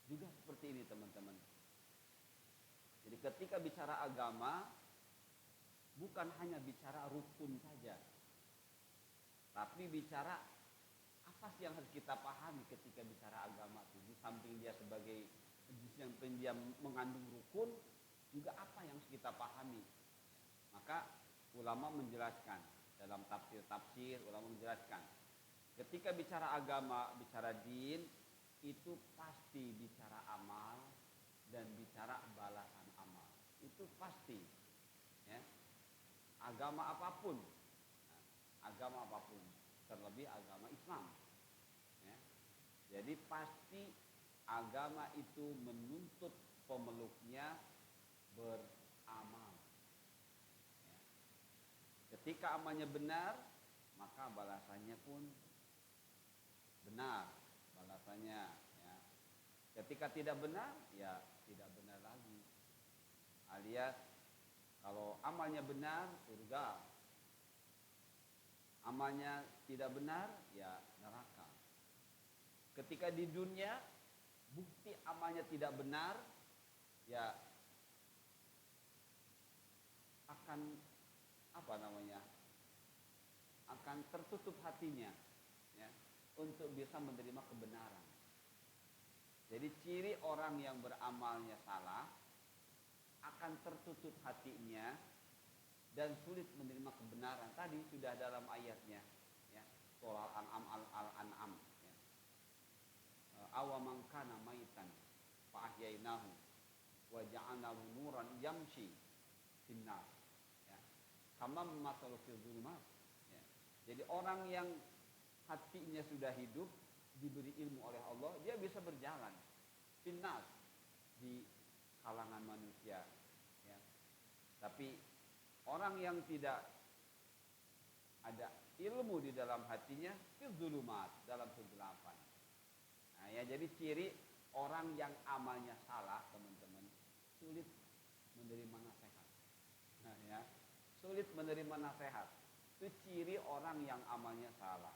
juga seperti ini teman-teman. Jadi ketika bicara agama, bukan hanya bicara rukun saja, tapi bicara apa sih yang harus kita pahami ketika bicara agama itu? Di samping dia sebagai yang mengandung rukun, juga apa yang harus kita pahami? Maka ulama menjelaskan dalam tafsir-tafsir, ulama menjelaskan ketika bicara agama, bicara din, itu pasti bicara amal dan bicara balasan amal. Itu pasti, ya. Agama apapun, terlebih agama Islam, ya. Jadi pasti agama itu menuntut pemeluknya beramal, ya. Ketika amalnya benar, maka balasannya pun benar balasannya, ya. Ketika tidak benar, ya tidak benar lagi. Alias kalau amalnya benar, surga. Amalnya tidak benar, ya neraka. Ketika di dunia bukti amalnya tidak benar, ya akan akan tertutup hatinya, ya, untuk bisa menerima kebenaran. Jadi ciri orang yang beramalnya salah akan tertutup hatinya dan sulit menerima kebenaran. Tadi sudah dalam ayatnya, ya, surah Al-An'am, ya. Awaman kana maitan fa ahyainahu wa ja'alnahu nuran yamshi finnas, ya. Kama masalu fil zulumat, ya. Jadi orang yang hatinya sudah hidup, diberi ilmu oleh Allah, dia bisa berjalan finnas, di kalangan manusia, ya. Tapi orang yang tidak ada ilmu di dalam hatinya, fil zulumat, dalam kegelapan. Nah, ya, jadi ciri orang yang amalnya salah, teman-teman, sulit menerima nasihat. Nah, ya, sulit menerima nasihat. Itu ciri orang yang amalnya salah.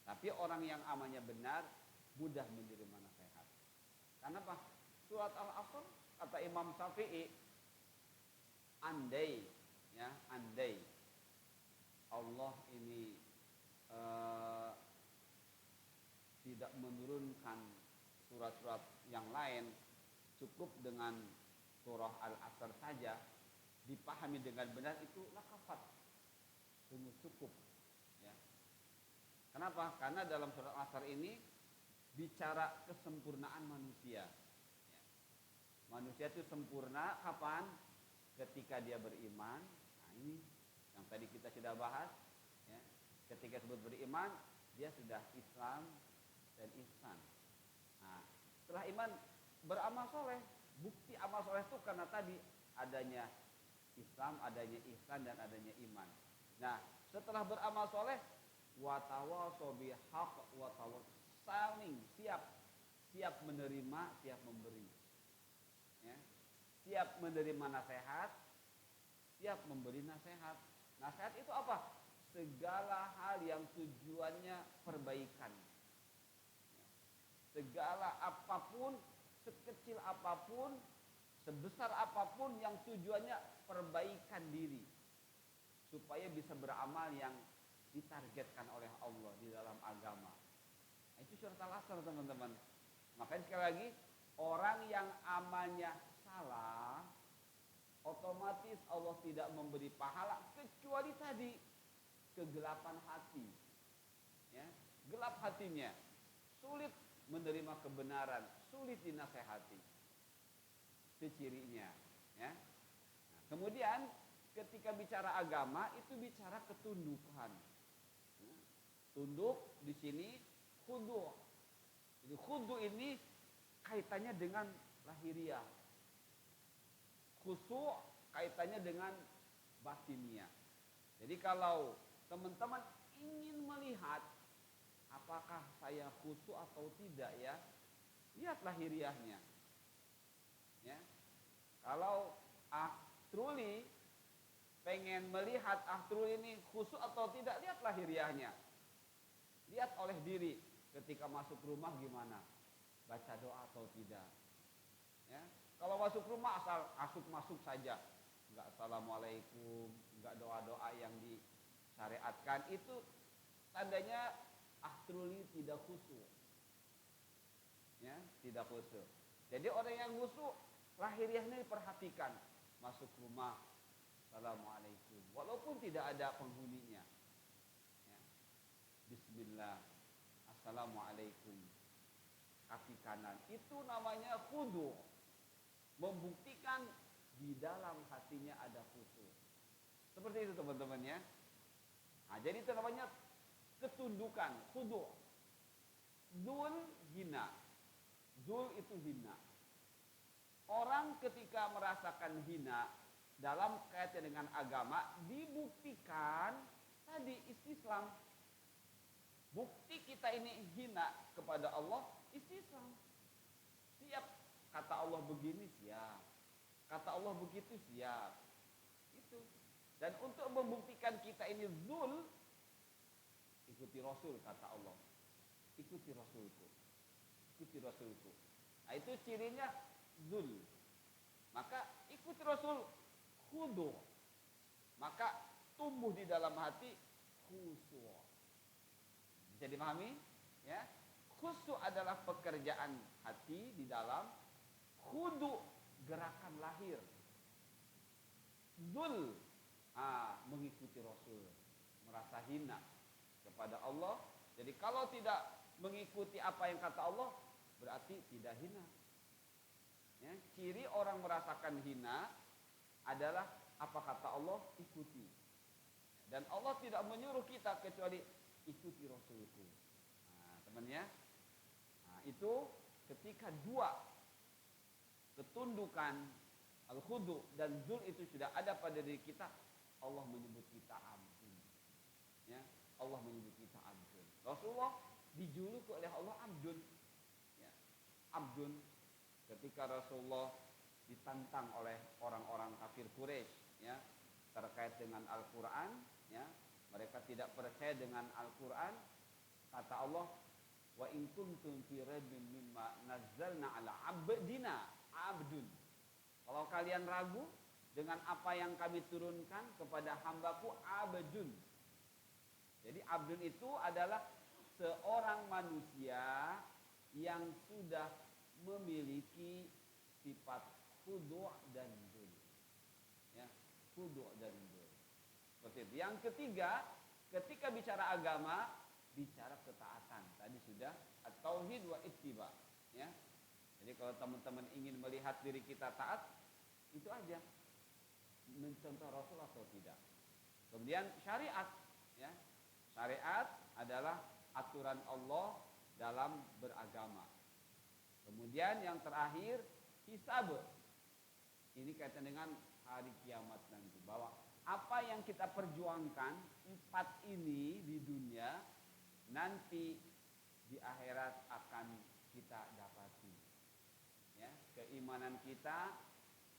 Tapi orang yang amalnya benar mudah menerima nasihat. Kenapa? Surat Al-Asr kata Imam Syafi'i, andai Allah ini tidak menurunkan surat-surat yang lain, cukup dengan surah Al-Asr saja dipahami dengan benar, itu lakafat, sungguh cukup, ya. Kenapa? Karena dalam surah Al-Asr ini bicara kesempurnaan manusia, ya. Manusia itu sempurna kapan? Ketika dia beriman. Nah, ini yang tadi kita sudah bahas, ya. Ketika disebut beriman, dia sudah Islam dan ihsan. Nah, setelah iman, beramal soleh. Bukti amal soleh itu karena tadi adanya Islam, adanya ihsan, dan adanya iman. Nah, setelah beramal soleh, watawasau bihaq, saling siap menerima, siap memberi, ya. Siap menerima nasihat, siap memberi nasihat. Nasihat itu apa? Segala hal yang tujuannya perbaikan, ya. Segala apapun, sekecil apapun, sebesar apapun yang tujuannya perbaikan diri, supaya bisa beramal yang ditargetkan oleh Allah di dalam agama. Nah, itu surat Al-Asr, teman-teman. Makanya sekali lagi, orang yang amalnya salah, otomatis Allah tidak memberi pahala, kecuali tadi kegelapan hati, ya. Gelap hatinya, sulit menerima kebenaran, sulit dinasehati. Itu cirinya, ya. Nah, kemudian ketika bicara agama, itu bicara ketundukan. Tunduk di sini khudu'. Jadi khudu' ini kaitannya dengan lahiriah. Khusu' kaitannya dengan batiniah. Jadi kalau teman-teman ingin melihat apakah saya khusu' atau tidak, ya, lihat lahiriahnya, ya. Kalau truly pengen melihat truly ini khusu' atau tidak, lihat lahiriahnya. Lihat oleh diri, ketika masuk rumah gimana, baca doa atau tidak, ya. Kalau masuk rumah asal masuk saja, enggak assalamualaikum, enggak doa-doa yang disyariatkan, itu tandanya Ahlul tidak khusyuk. Ya, tidak khusyuk. Jadi orang yang khusyuk lahiriahnya diperhatikan. Masuk rumah, assalamualaikum. Walaupun tidak ada penghuninya. Ya. Bismillah, assalamualaikum. Kaki kanan. Itu namanya khudu. Membuktikan di dalam hatinya ada khusyuk. Seperti itu teman-teman ya. Nah, jadi itu namanya ketundukan, khudu. Zul hina. Zul itu hina. Orang ketika merasakan hina dalam kaitan dengan agama dibuktikan tadi istislam. Bukti kita ini hina kepada Allah istislam. Siap kata Allah begini siap. Kata Allah begitu siap. Itu. Dan untuk membuktikan kita ini zul, ikuti Rasul kata Allah. Ikuti Rasulku. Ikuti Rasulku. Nah, itu cirinya zul. Maka ikuti Rasul khudu. Maka tumbuh di dalam hati khusyuk. Bisa dipahami? Ya. Khusyuk adalah pekerjaan hati di dalam, khudu gerakan lahir. Zul mengikuti Rasul, merasa hina kepada Allah. Jadi kalau tidak mengikuti apa yang kata Allah, berarti tidak hina. Ya, ciri orang merasakan hina adalah apa kata Allah, ikuti. Dan Allah tidak menyuruh kita kecuali ikuti Rasulku. Nah, teman ya. Nah, itu ketika dua ketundukan al-khudu dan zul itu sudah ada pada diri kita, Allah menyebut kita abdun. Ya, Allah menyebut kita abdun. Rasulullah dijuluki oleh Allah abdun. Ya, abdun. Ketika Rasulullah ditantang oleh orang-orang kafir Quraisy, ya, terkait dengan Al-Quran, ya, mereka tidak percaya dengan Al-Quran. Kata Allah, wa in kuntum fi raibin mimma nazzalna ala abdina abdun. Kalau kalian ragu dengan apa yang kami turunkan kepada hambaku, abdun. Jadi abdun itu adalah seorang manusia yang sudah memiliki sifat khudu' dan dzul. Ya, khudu' dan dzul. Seperti itu. Yang ketiga, ketika bicara agama, bicara ketaatan. Tadi sudah at-tauhid wa ittiba, ya. Jadi kalau teman-teman ingin melihat diri kita taat, itu aja. Mencontoh Rasul atau tidak. Kemudian syariat, ya. Syariat adalah aturan Allah dalam beragama. Kemudian yang terakhir hisab. Ini kaitan dengan hari kiamat nanti, bahwa apa yang kita perjuangkan empat ini di dunia nanti di akhirat akan kita dapati. Ya, keimanan kita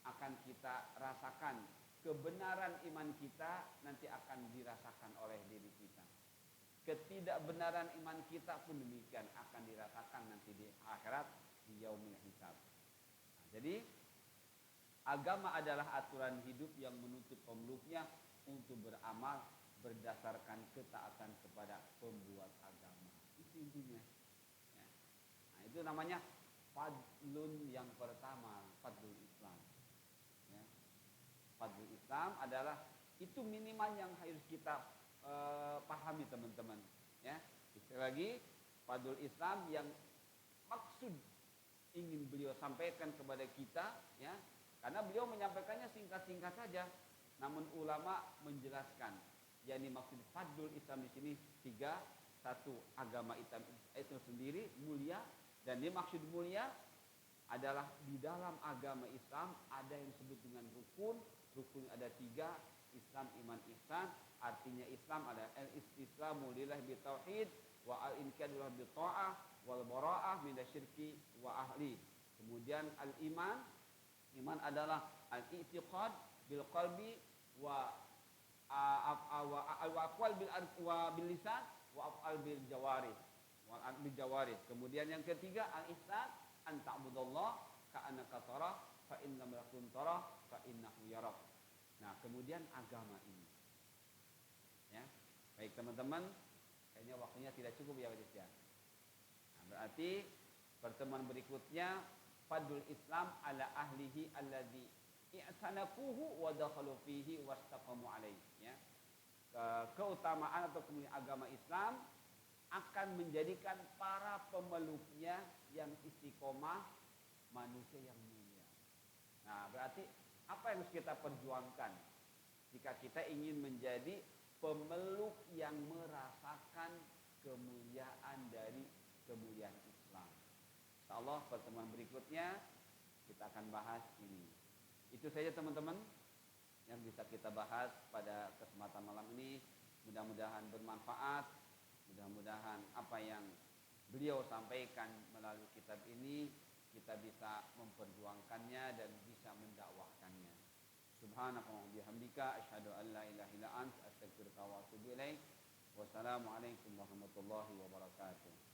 akan kita rasakan, kebenaran iman kita nanti akan dirasakan oleh diri kita. Ketidakbenaran iman kita pun demikian akan dirasakan nanti di akhirat, di yaumil hisab. Nah, jadi agama adalah aturan hidup yang menuntut pemeluknya untuk beramal berdasarkan ketaatan kepada pembuat agama. Itu intinya. Ya. Nah, itu namanya fadlun yang pertama, fadlul Islam. Ya. Fadlul Islam adalah itu minimal yang harus kita pahami teman-teman. Ya. Sekali lagi, fadlul Islam yang maksud ingin beliau sampaikan kepada kita, ya, karena beliau menyampaikannya singkat-singkat saja, namun ulama menjelaskan, yakni maksud fadlul Islam di sini tiga. Satu, agama Islam itu sendiri mulia, dan dimaksud mulia adalah di dalam agama Islam ada yang disebut dengan rukun. Rukun ada tiga, Islam, iman, ihsan. Artinya Islam ada al-istislamu lillahi bitauhid wa al-inqiyadu lahu bitta'ah wal bara'ah minasyirki wa ahli. Kemudian al-iman, iman adalah al-i'tiqad bil qalbi wa aqwal bil lisan wa af'al bil jawarih. Kemudian yang ketiga al-ihsan, an ta'budallah ka'annaka tarah fa in lam takun tarah fa innahu yarak. Nah, kemudian agama ini. Ya. Baik teman-teman, Kayaknya waktunya tidak cukup ya Pak ya. Nah, berarti pertemuan berikutnya fadlul Islam ala ahlihi alladzi i'tanakuhu wa dakhalu fihi wastaqamu alaihi ya. Keutamaan atau kemuliaan agama Islam akan menjadikan para pemeluknya yang istiqomah manusia yang mulia. Nah, berarti apa yang harus kita perjuangkan jika kita ingin menjadi pemeluk yang merasakan kemuliaan dari kemuliaan Islam. Insyaallah pertemuan berikutnya kita akan bahas ini. Itu saja teman-teman yang bisa kita bahas pada kesempatan malam ini. Mudah-mudahan bermanfaat. Mudah-mudahan apa yang beliau sampaikan melalui kitab ini kita bisa memperjuangkannya dan bisa mendakwahkannya. Subhanakallahumma bihamdika asyhadu an la ilaha illa anta astaghfiruka wa atubu ilaik. Wassalamualaikum warahmatullahi wabarakatuh.